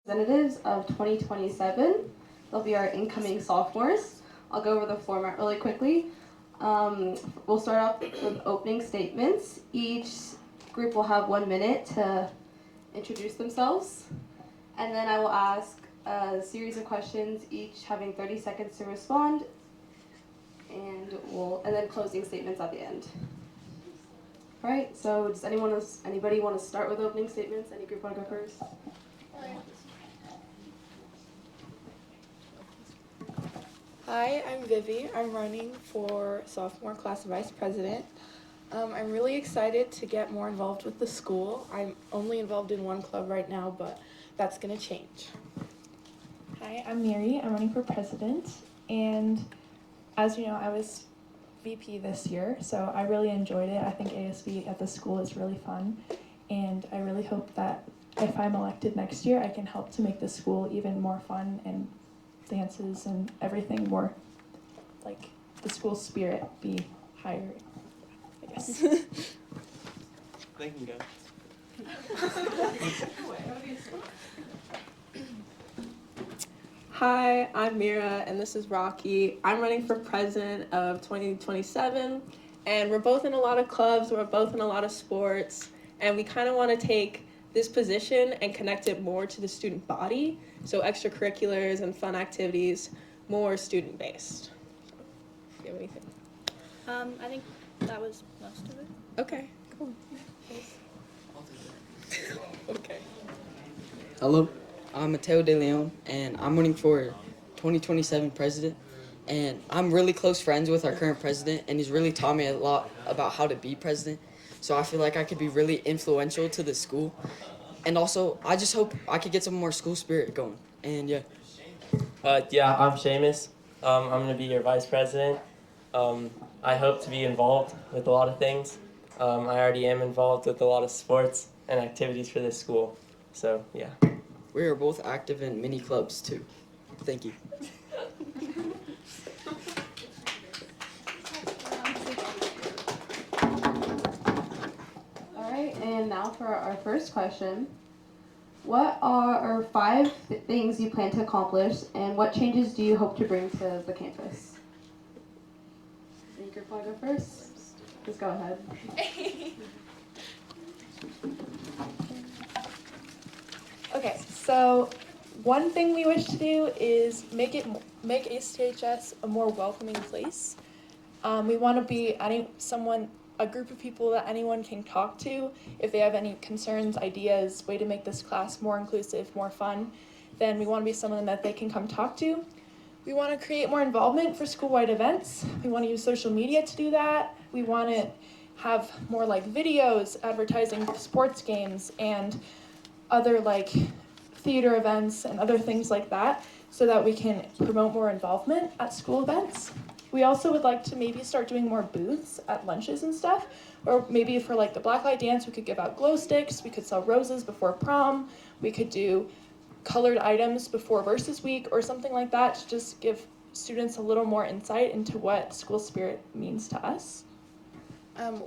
representatives of 2027. They'll be our incoming sophomores. I'll go over the format really quickly. We'll start off with opening statements. Each group will have 1 minute to introduce themselves. And then I will ask a series of questions, each having 30 seconds to respond. And then closing statements at the end. All right, so does anybody want to start with opening statements? Any group want to go first? Hi, I'm Vivi. I'm running for sophomore class vice president. I'm really excited to get more involved with the school. I'm only involved in one club right now, but that's going to change. Hi, I'm Miri. I'm running for president, and as you know, I was VP this year, so I really enjoyed it. I think ASB at the school is really fun, and I really hope that if I'm elected next year, I can help to make the school even more fun and dances and everything more, like the school spirit be higher, I guess. They can go. Hi, I'm Mira, and this is Rocky. I'm running for president of 2027, and we're both in a lot of clubs, we're both in a lot of sports, and we kind of want to take this position and connect it more to the student body, so extracurriculars and fun activities, more student-based. Do you have anything? I think that was most of it. Okay, cool. Okay. Hello, I'm Mateo de Leon, and I'm running for 2027 president. And I'm really close friends with our current president, and he's really taught me a lot about how to be president. So I feel like I could be really influential to the school. And also, I just hope I could get some more school spirit going. And yeah. I'm Seamus. I'm going to be your vice president. I hope to be involved with a lot of things. I already am involved with a lot of sports and activities for this school. So, yeah. We are both active in mini clubs too. Thank you. All right, and now for our first question. What are 5 things you plan to accomplish, and what changes do you hope to bring to the campus? Any group want to go first? Just go ahead. Okay, so one thing we wish to do is make ACHS a more welcoming place. We want to be a group of people that anyone can talk to if they have any concerns, ideas, way to make this class more inclusive, more fun. Then we want to be someone that they can come talk to. We want to create more involvement for school-wide events. We want to use social media to do that. We want to have more like videos advertising sports games and other like theater events and other things like that so that we can promote more involvement at school events. We also would like to maybe start doing more booths at lunches and stuff, or maybe for like the blacklight dance, we could give out glow sticks, we could sell roses before prom, we could do colored items before Versus Week or something like that to just give students a little more insight into what school spirit means to us.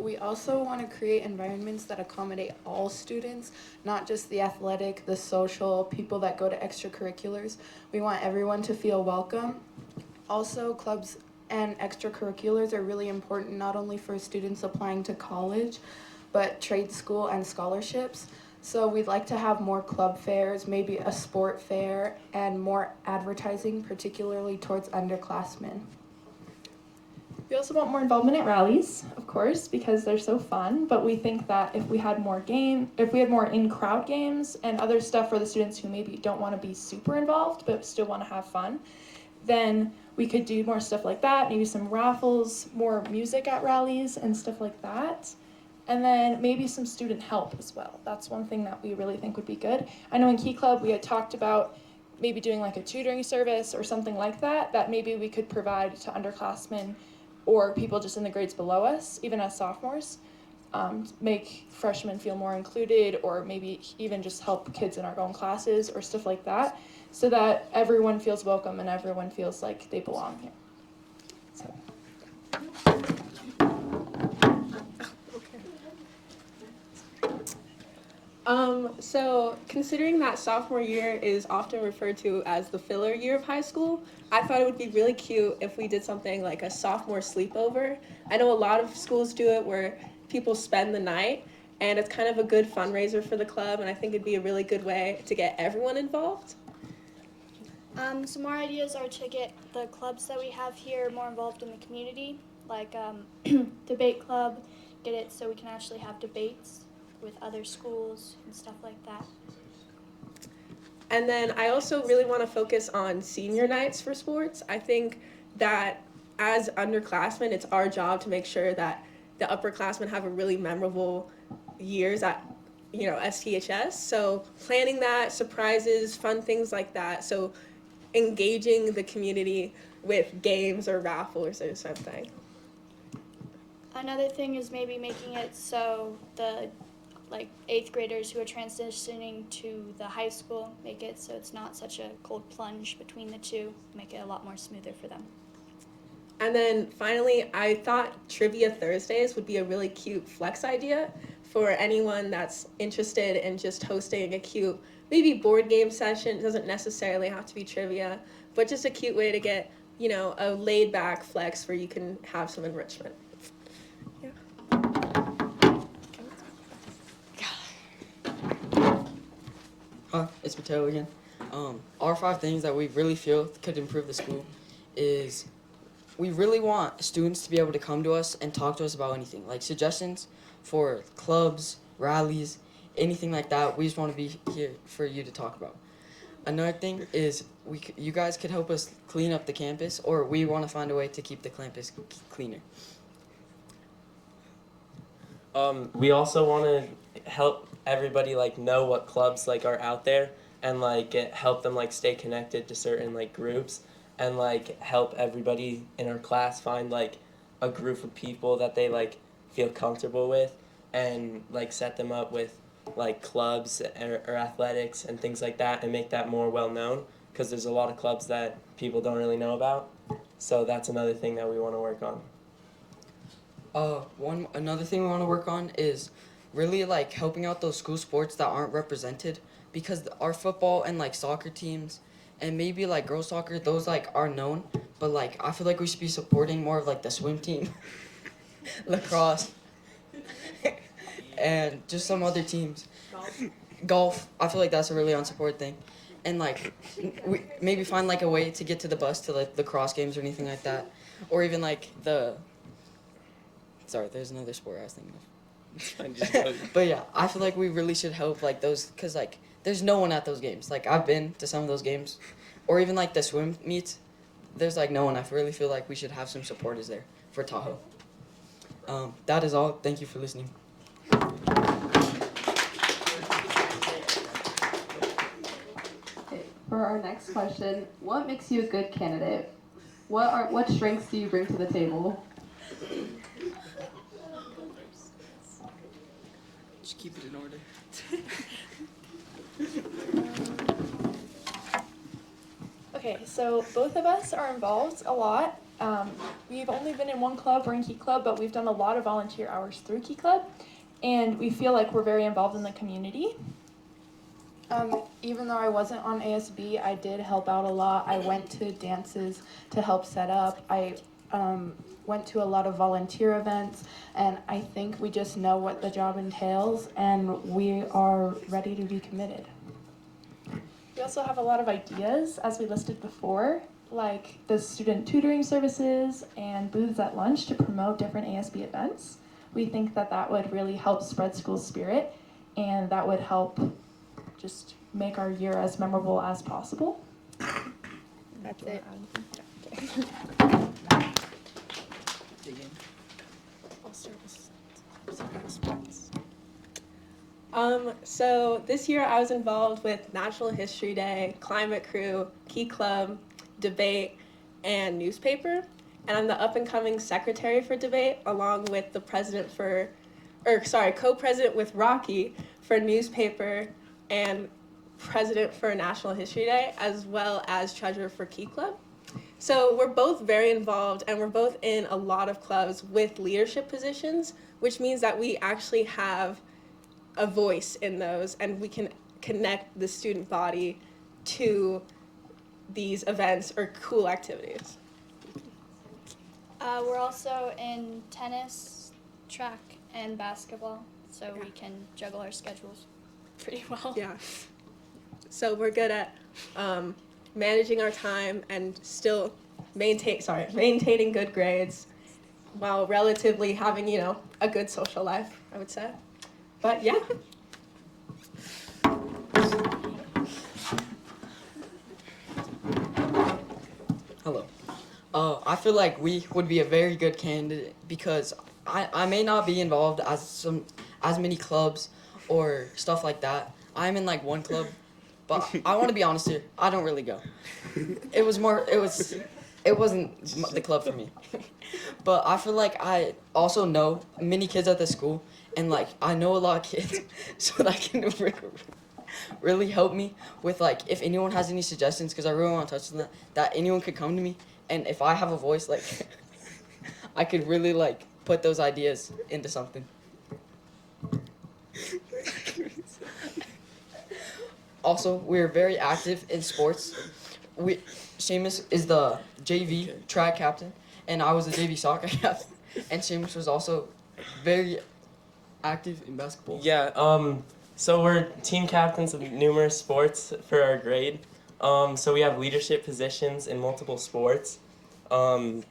We also want to create environments that accommodate all students, not just the athletic, the social, people that go to extracurriculars. We want everyone to feel welcome. Also, clubs and extracurriculars are really important not only for students applying to college, but trade school and scholarships. So we'd like to have more club fairs, maybe a sport fair, and more advertising, particularly towards underclassmen. We also want more involvement at rallies, of course, because they're so fun, but we think that if we had more in-crowd games and other stuff for the students who maybe don't want to be super involved but still want to have fun, then we could do more stuff like that, maybe some raffles, more music at rallies and stuff like that. And then maybe some student help as well. That's one thing that we really think would be good. I know in Key Club we had talked about maybe doing like a tutoring service or something like that, that maybe we could provide to underclassmen or people just in the grades below us, even as sophomores, make freshmen feel more included, or maybe even just help kids in our own classes or stuff like that, so that everyone feels welcome and everyone feels like they belong here. So. So considering that sophomore year is often referred to as the filler year of high school, I thought it would be really cute if we did something like a sophomore sleepover. I know a lot of schools do it where people spend the night, and it's kind of a good fundraiser for the club, and I think it'd be a really good way to get everyone involved. Some more ideas are to get the clubs that we have here more involved in the community, like debate club, get it so we can actually have debates with other schools and stuff like that. And then I also really want to focus on senior nights for sports. I think that as underclassmen, it's our job to make sure that the upperclassmen have a really memorable years at, STHS. So planning that, surprises, fun things like that. So engaging the community with games or raffles or something. Another thing is maybe making it so the 8th graders who are transitioning to the high school make it so it's not such a cold plunge between the two, make it a lot more smoother for them. And then finally, I thought Trivia Thursdays would be a really cute flex idea for anyone that's interested in just hosting a cute, maybe board game session. It doesn't necessarily have to be trivia, but just a cute way to get, a laid back flex where you can have some enrichment. Yeah. Hi, it's Mateo again. Our 5 things that we really feel could improve the school is we really want students to be able to come to us and talk to us about anything, like suggestions for clubs, rallies, anything like that. We just want to be here for you to talk about. Another thing is you guys could help us clean up the campus, or we want to find a way to keep the campus cleaner. We also want to help everybody know what clubs are out there and help them stay connected to certain groups and help everybody in our class find a group of people that they feel comfortable with and set them up with clubs or athletics and things like that and make that more well known because there's a lot of clubs that people don't really know about. So that's another thing that we want to work on. Another thing we want to work on is really helping out those school sports that aren't represented, because our football and soccer teams and maybe girls soccer, those are known, but I feel we should be supporting more of the swim team, lacrosse, and just some other teams. Golf, I feel that's a really unsupported thing, and we maybe find a way to get to the bus to the cross games or anything like that, or even Sorry, there's another sport I was thinking of. But yeah, I feel we really should help those, because there's no one at those games. I've been to some of those games, or even the swim meets. There's no one. I really feel we should have some supporters there for Tahoe. That is all. Thank you for listening. Okay, for our next question, what makes you a good candidate? What strengths do you bring to the table? Just keep it in order. Okay, so both of us are involved a lot. We've only been in one club, we're in Key Club, but we've done a lot of volunteer hours through Key Club, and we feel we're very involved in the community. Even though I wasn't on ASB, I did help out a lot. I went to dances to help set up. I went to a lot of volunteer events, and I think we just know what the job entails, and we are ready to be committed. We also have a lot of ideas, as we listed before, like the student tutoring services and booths at lunch to promote different ASB events. We think that would really help spread school spirit, and that would help just make our year as memorable as possible. That's it. So this year I was involved with National History Day, Climate Crew, Key Club, Debate, and Newspaper. And I'm the up-and-coming secretary for Debate, along with the co-president with Rocky for Newspaper, and president for National History Day, as well as treasurer for Key Club. So we're both very involved, and we're both in a lot of clubs with leadership positions, which means that we actually have a voice in those, and we can connect the student body to these events or cool activities. We're also in tennis, track, and basketball, so we can juggle our schedules pretty well. Yeah. So we're good at managing our time and still maintaining good grades while relatively having, a good social life, I would say. But yeah. Hello. I feel like we would be a very good candidate because I may not be involved as many clubs or stuff like that. I'm in like one club, but I want to be honest here. I don't really go. It wasn't the club for me. But I feel like I also know many kids at the school, and like I know a lot of kids, so that can really help me with like if anyone has any suggestions, because I really want to touch on that anyone could come to me, and if I have a voice, like I could really like put those ideas into something. Also, we're very active in sports. Seamus is the JV track captain, and I was the JV soccer captain, and Seamus was also very active in basketball. Yeah, so we're team captains of numerous sports for our grade. So we have leadership positions in multiple sports, and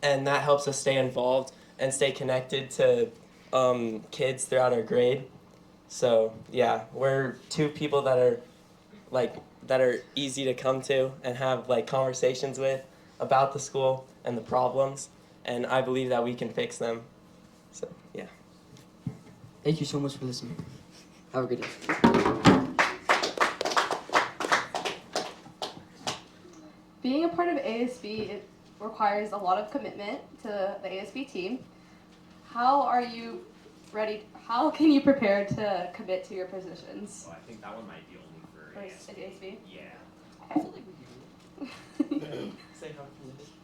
that helps us stay involved and stay connected to kids throughout our grade. So yeah, we're two people that are easy to come to and have like conversations with about the school and the problems, and I believe that we can fix them. So yeah. Thank you so much for listening. Have a good day. Being a part of ASB, it requires a lot of commitment to the ASB team. How are you ready? How can you prepare to commit to your positions? Oh, I think that one might be only for ASB? Yeah.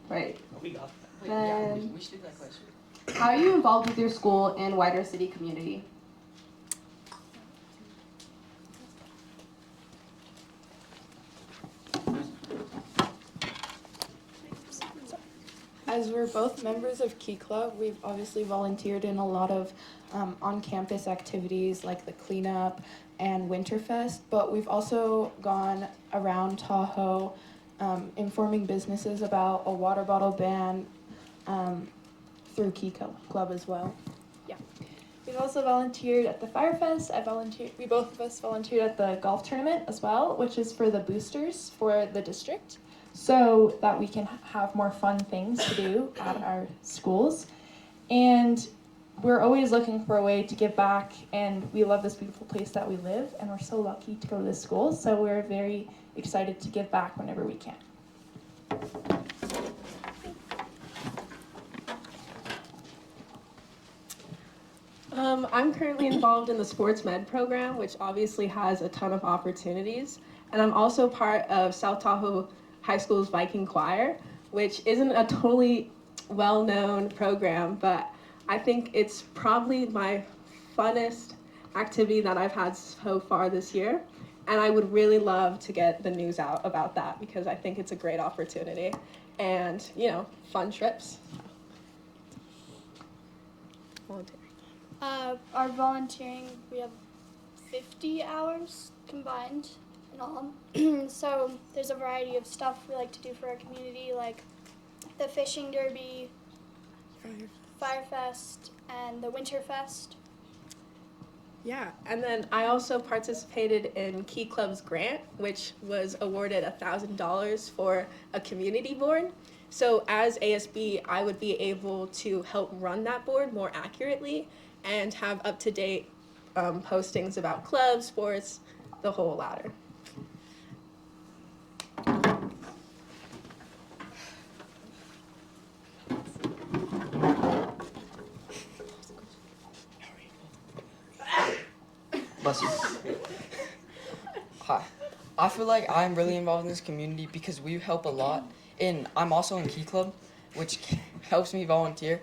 Right. We got that. Then, we should do that question. how are you involved with your school and wider city community? As we're both members of Key Club, we've obviously volunteered in a lot of on-campus activities like the cleanup and Winterfest, but we've also gone around Tahoe informing businesses about a water bottle ban through Key Club as well. We've also volunteered at the Firefest. We both of us volunteered at the golf tournament as well, which is for the boosters for the district, so that we can have more fun things to do at our schools. And we're always looking for a way to give back, and we love this beautiful place that we live, and we're so lucky to go to this school, so we're very excited to give back whenever we can. I'm currently involved in the sports med program, which obviously has a ton of opportunities. And I'm also part of South Tahoe High School's Viking Choir, which isn't a totally well-known program, but I think it's probably my funnest activity that I've had so far this year. And I would really love to get the news out about that because I think it's a great opportunity and, fun trips. Volunteer. Our volunteering, we have 50 hours combined in all. So there's a variety of stuff we like to do for our community, like the fishing derby, Firefest, and the Winterfest. Yeah, and then I also participated in Key Club's grant, which was awarded $1,000 for a community board. So as ASB, I would be able to help run that board more accurately and have up-to-date postings about clubs, sports, the whole ladder. Bless you. Hi. I feel like I'm really involved in this community because we help a lot. And I'm also in Key Club, which helps me volunteer.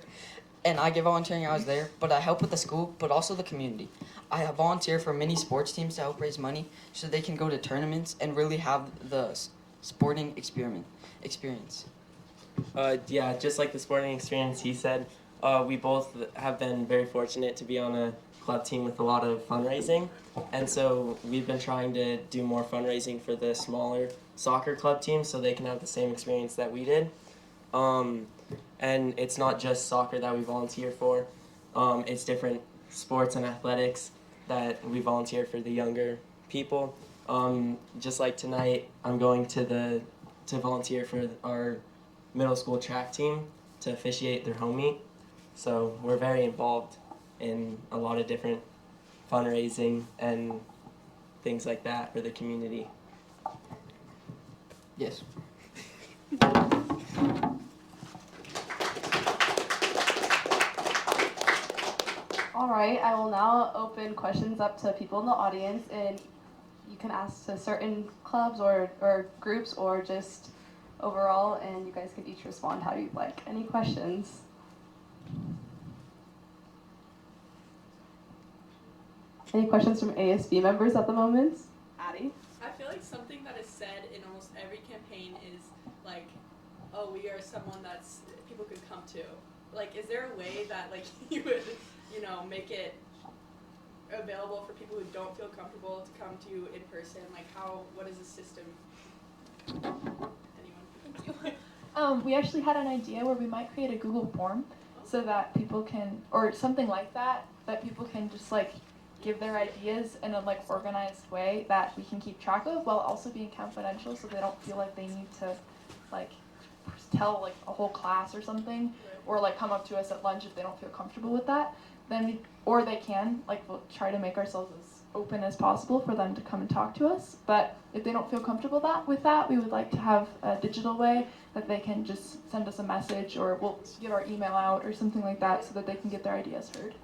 And I get volunteering hours there, but I help with the school, but also the community. I volunteer for many sports teams to help raise money so they can go to tournaments and really have the sporting experience. Yeah, just like the sporting experience he said, we both have been very fortunate to be on a club team with a lot of fundraising. And so we've been trying to do more fundraising for the smaller soccer club teams so they can have the same experience that we did. And it's not just soccer that we volunteer for. It's different sports and athletics that we volunteer for the younger people. Just like tonight, I'm going to volunteer for our middle school track team to officiate their home meet. So we're very involved in a lot of different fundraising and things like that for the community. Yes. All right, I will now open questions up to people in the audience, and you can ask to certain clubs or groups or just overall, and you guys can each respond how you'd like. Any questions? Any questions from ASB members at the moment? Addie? I feel like something that is said in almost every campaign is like, oh, we are someone that's people could come to. Like, is there a way that like you would, make it available for people who don't feel comfortable to come to you in person? Like, what is the system? Anyone? We actually had an idea where we might create a Google form so that people can, or something like that people can just like give their ideas in a like organized way that we can keep track of while also being confidential, so they don't feel like they need to like tell like a whole class or something, or like come up to us at lunch if they don't feel comfortable with that. Then or they can, like, we'll try to make ourselves as open as possible for them to come and talk to us. But if they don't feel comfortable with that, we would like to have a digital way that they can just send us a message, or we'll give our email out or something like that so that they can get their ideas heard.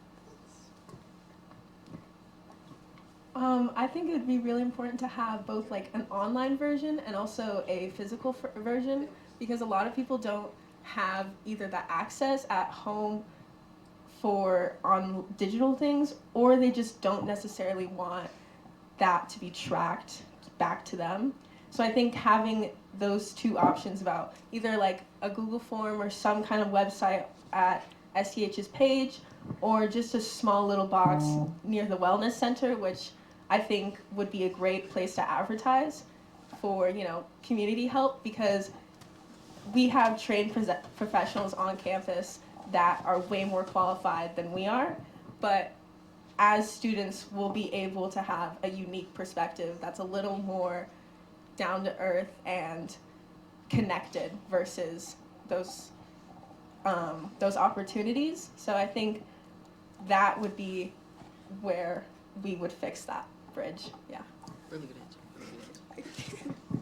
I think it would be really important to have both like an online version and also a physical version, because a lot of people don't have either the access at home on digital things, or they just don't necessarily want that to be tracked back to them. So I think having those two options about either like a Google form or some kind of website at SEH's page, or just a small little box near the wellness center, which I think would be a great place to advertise for, community help, because we have trained professionals on campus that are way more qualified than we are, but as students we'll be able to have a unique perspective that's a little more down to earth and connected versus those opportunities. So I think that would be where we would fix that bridge. Yeah. Really good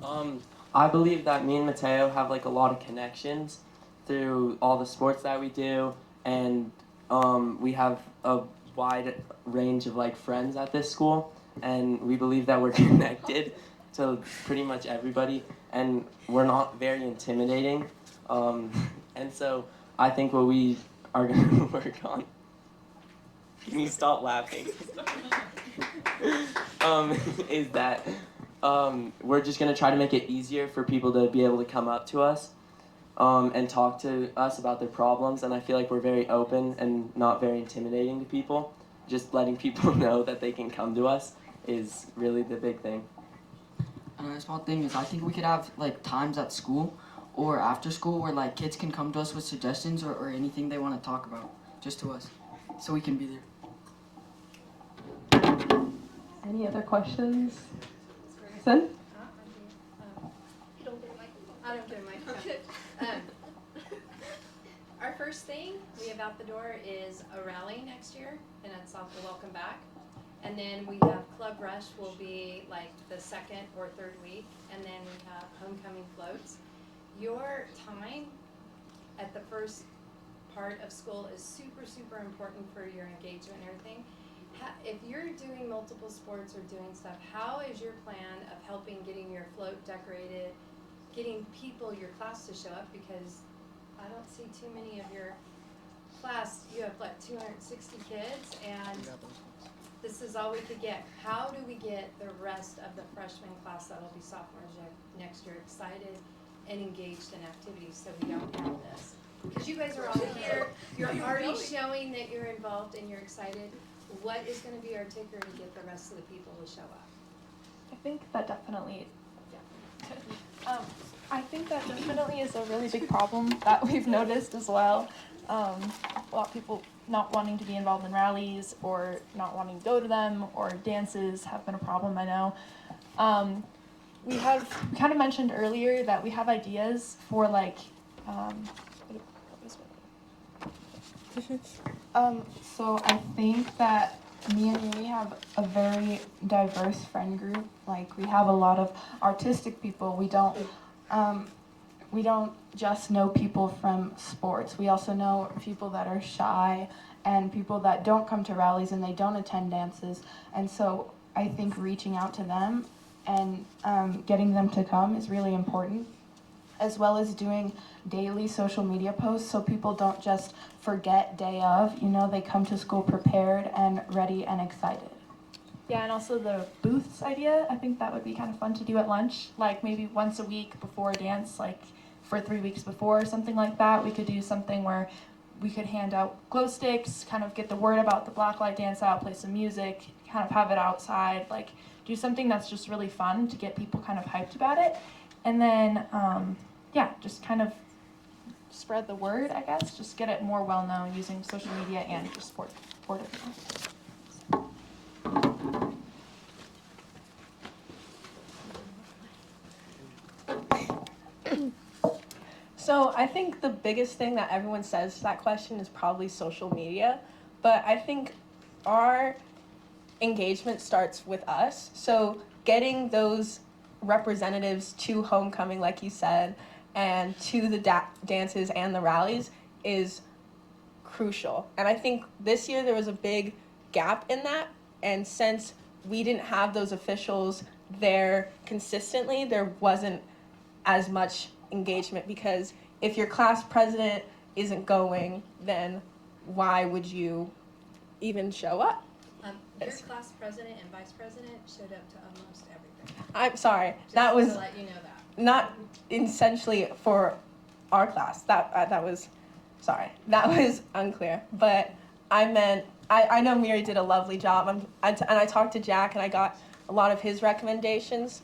answer. I believe that me and Mateo have like a lot of connections through all the sports that we do, and we have a wide range of like friends at this school, and we believe that we're connected to pretty much everybody, and we're not very intimidating, and so I think what we are going to work on. Can you stop laughing? Is that we're just going to try to make it easier for people to be able to come up to us and talk to us about their problems, and I feel like we're very open and not very intimidating to people. Just letting people know that they can come to us is really the big thing. Another small thing is I think we could have like times at school or after school where like kids can come to us with suggestions or anything they want to talk about, just to us, so we can be there. Any other questions? Sen? I don't get a mic. Our first thing we have out the door is a rally next year, and it's off the welcome back. And then we have Club Rush will be like the second or third week, and then we have homecoming floats. Your time at the first part of school is super, super important for your engagement and everything. If you're doing multiple sports or doing stuff, how is your plan of helping getting your float decorated, getting people, your class to show up? Because I don't see too many of your class. You have like 260 kids, and this is all we could get. How do we get the rest of the freshman class that will be sophomores next year excited and engaged in activities so we don't have this? Because you guys are all here, you're already showing that you're involved and you're excited. What is going to be our ticker to get the rest of the people to show up? I think that definitely is a really big problem that we've noticed as well. A lot of people not wanting to be involved in rallies or not wanting to go to them, or dances have been a problem, I know. We kind of mentioned earlier that we have ideas for like so I think that me and we have a very diverse friend group. Like we have a lot of artistic people. We don't just know people from sports. We also know people that are shy and people that don't come to rallies and they don't attend dances. And so I think reaching out to them and getting them to come is really important, as well as doing daily social media posts so people don't just forget day of, they come to school prepared and ready and excited. Yeah, and also the booths idea, I think that would be kind of fun to do at lunch, like maybe once a week before a dance, like for 3 weeks before or something like that. We could do something where we could hand out glow sticks, kind of get the word about the blacklight dance out, play some music, kind of have it outside, like do something that's just really fun to get people kind of hyped about it. And then, just kind of spread the word, I guess, just get it more well known using social media and just sport events. So I think the biggest thing that everyone says to that question is probably social media, but I think our engagement starts with us. So getting those representatives to homecoming, like you said, and to the dances and the rallies is crucial. And I think this year there was a big gap in that, and since we didn't have those officials there consistently, there wasn't as much engagement, because if your class president isn't going, then why would you even show up? Your class president and vice president showed up to almost everything. I'm sorry, Just that was to let you know that. not essentially for our class. That was unclear. But I meant I know Miri did a lovely job. And I talked to Jack and I got a lot of his recommendations.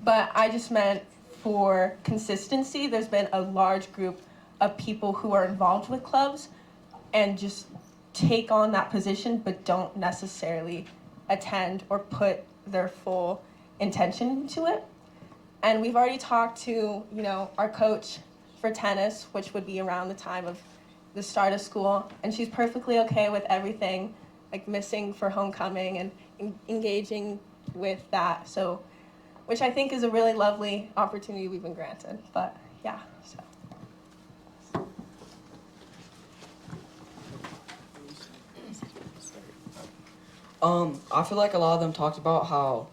But I just meant for consistency, there's been a large group of people who are involved with clubs and just take on that position but don't necessarily attend or put their full intention into it. And we've already talked to, our coach for tennis, which would be around the time of the start of school, and she's perfectly okay with everything, like missing for homecoming and engaging with that. So, which I think is a really lovely opportunity we've been granted. But yeah, so. I feel like a lot of them talked about how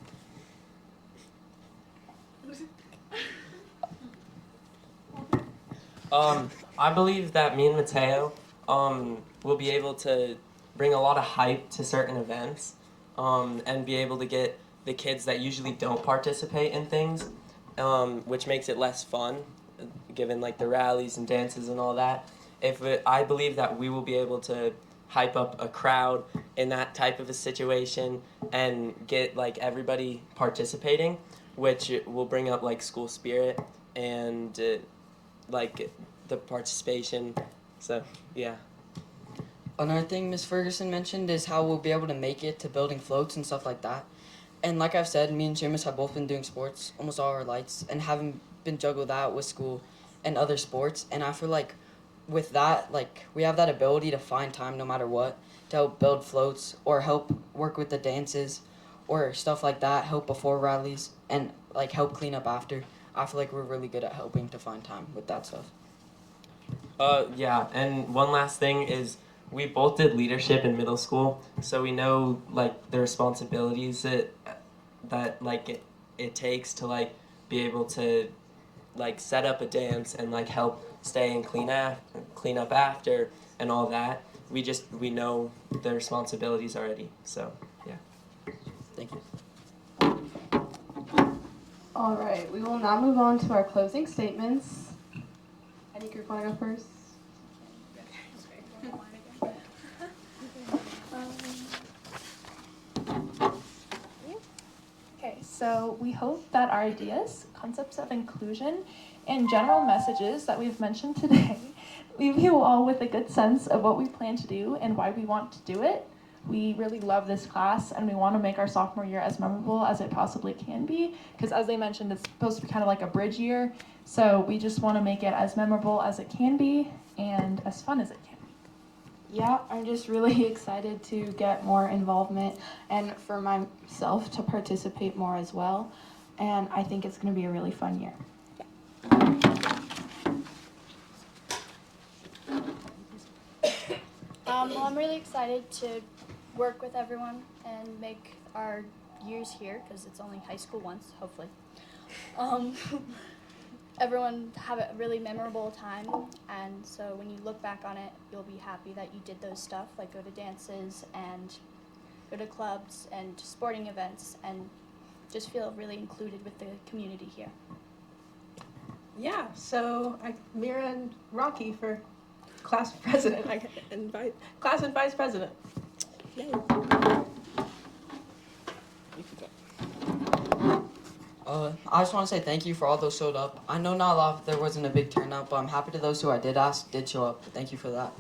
I believe that me and Mateo will be able to bring a lot of hype to certain events and be able to get the kids that usually don't participate in things, which makes it less fun, given like the rallies and dances and all that. I believe that we will be able to hype up a crowd in that type of a situation and get like everybody participating, which will bring up like school spirit and like the participation. So yeah. another thing Miss Ferguson mentioned is how we'll be able to make it to building floats and stuff like that. And like I've said, me and Seamus have both been doing sports almost all our lives and haven't been juggled that with school and other sports. And I feel like with that, like we have that ability to find time no matter what to help build floats or help work with the dances or stuff like that, help before rallies and like help clean up after. I feel like we're really good at helping to find time with that stuff. Yeah, and one last thing is we both did leadership in middle school, so we know like the responsibilities that like it takes to like be able to like set up a dance and like help stay and clean up after and all that. we know the responsibilities already. So yeah. Thank you. All right, we will now move on to our closing statements. Any group want to go first? Okay, so we hope that our ideas, concepts of inclusion, and general messages that we've mentioned today leave you all with a good sense of what we plan to do and why we want to do it. We really love this class and we want to make our sophomore year as memorable as it possibly can be, because as they mentioned, it's supposed to be kind of like a bridge year. So we just want to make it as memorable as it can be and as fun as it can be. Yeah, I'm just really excited to get more involvement and for myself to participate more as well. And I think it's going to be a really fun year. Well, I'm really excited to work with everyone and make our years here, because it's only high school once, hopefully. Everyone have a really memorable time, and so when you look back on it, you'll be happy that you did those stuff, like go to dances and go to clubs and sporting events, and just feel really included with the community here. Yeah, so Mira and Rocky for class president. I invite class and vice president. Yay. I just want to say thank you for all those showed up. I know not a lot, there wasn't a big turnout, but I'm happy to those who I did ask did show up. Thank you for that.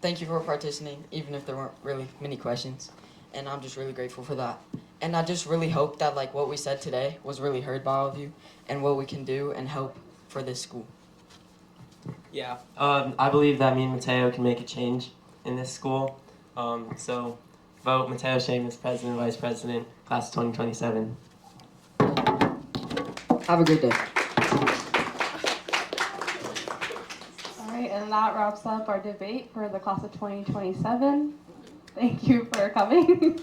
Thank you for participating, even if there weren't really many questions. And I'm just really grateful for that. And I just really hope that like what we said today was really heard by all of you and what we can do and help for this school. Yeah, I believe that me and Mateo can make a change in this school. So vote Mateo Seamus, president, vice president, class of 2027. Have a good day. All right, and that wraps up our debate for the class of 2027. Thank you for coming.